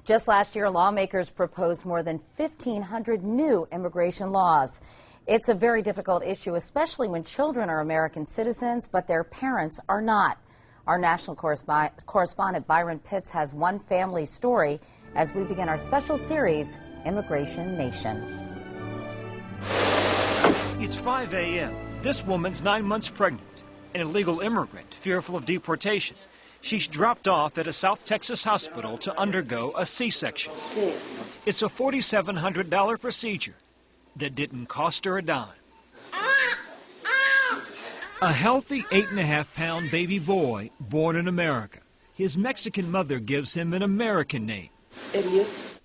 Just last year, lawmakers proposed more than 1,500 new immigration laws. It's a very difficult issue, especially when children are American citizens, but their parents are not. Our national correspondent Byron Pitts has one family story as we begin our special series, Immigration Nation. It's 5 a.m. This woman's 9 months pregnant, an illegal immigrant fearful of deportation. She's dropped off at a South Texas hospital to undergo a C-section. It's a $4,700 procedure that didn't cost her a dime. A healthy 8.5-pound baby boy born in America. His Mexican mother gives him an American name,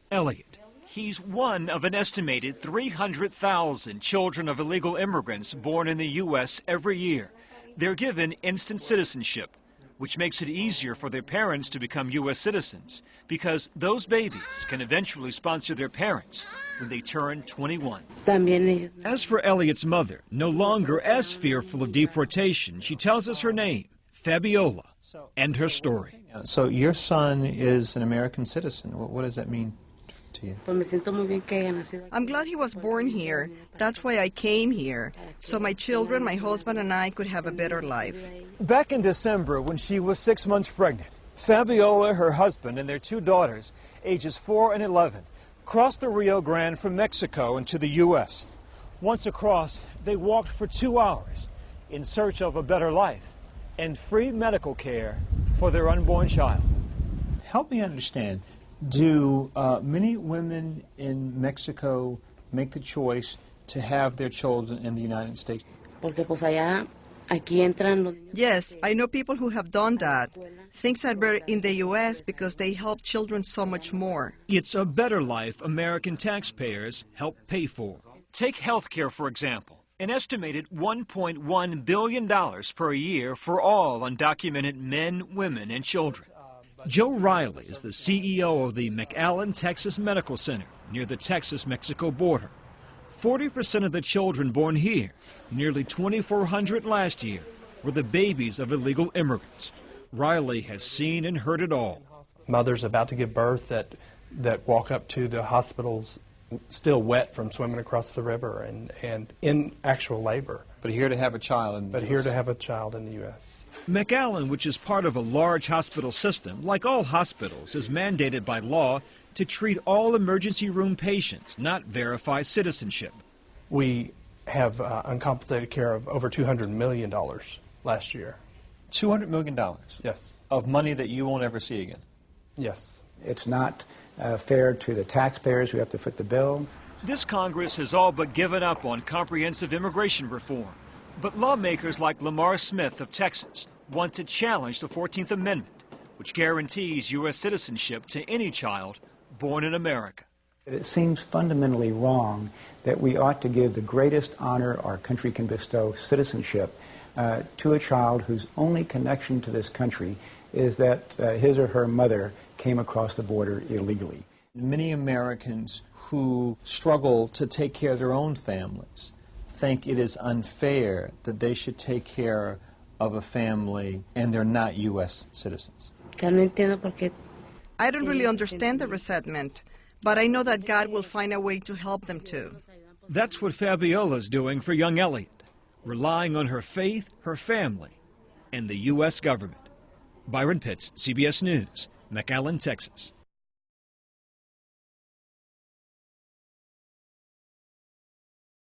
Elliot. He's one of an estimated 300,000 children of illegal immigrants born in the U.S. every year. They're given instant citizenship, which makes it easier for their parents to become U.S. citizens because those babies can eventually sponsor their parents when they turn 21. As for Elliot's mother, no longer as fearful of deportation, she tells us her name, Fabiola, and her story. So your son is an American citizen. What does that mean to you? I'm glad he was born here. That's why I came here, so my children, my husband, and I could have a better life. Back in December, when she was 6 months pregnant, Fabiola, her husband, and their two daughters, ages 4 and 11, crossed the Rio Grande from Mexico into the U.S. Once across, they walked for 2 hours in search of a better life and free medical care for their unborn child. Help me understand. Do many women in Mexico make the choice to have their children in the United States? Yes, I know people who have done that. Things are better in the U.S. because they help children so much more. It's a better life American taxpayers help pay for. Take health care, for example. An estimated $1.1 billion per year for all undocumented men, women, and children. Joe Riley is the CEO of the McAllen, Texas Medical Center near the Texas-Mexico border. 40% of the children born here, nearly 2,400 last year, were the babies of illegal immigrants. Riley has seen and heard it all. Mothers about to give birth that walk up to the hospitals still wet from swimming across the river and in actual labor. But here to have a child in the But here to have a child in the U.S. McAllen, which is part of a large hospital system, like all hospitals, is mandated by law to treat all emergency room patients, not verify citizenship. We have uncompensated care of over $200 million last year. $200 million? Yes. Of money that you won't ever see again? Yes. It's not fair to the taxpayers who have to foot the bill. This Congress has all but given up on comprehensive immigration reform. But lawmakers like Lamar Smith of Texas want to challenge the 14th Amendment, which guarantees U.S. citizenship to any child born in America. It seems fundamentally wrong that we ought to give the greatest honor our country can bestow, citizenship, to a child whose only connection to this country is that his or her mother came across the border illegally. Many Americans who struggle to take care of their own families think it is unfair that they should take care of a family and they're not U.S. citizens. I don't really understand the resentment, but I know that God will find a way to help them too. That's what Fabiola's doing for young Elliot, relying on her faith, her family, and the U.S. government. Byron Pitts, CBS News, McAllen, Texas.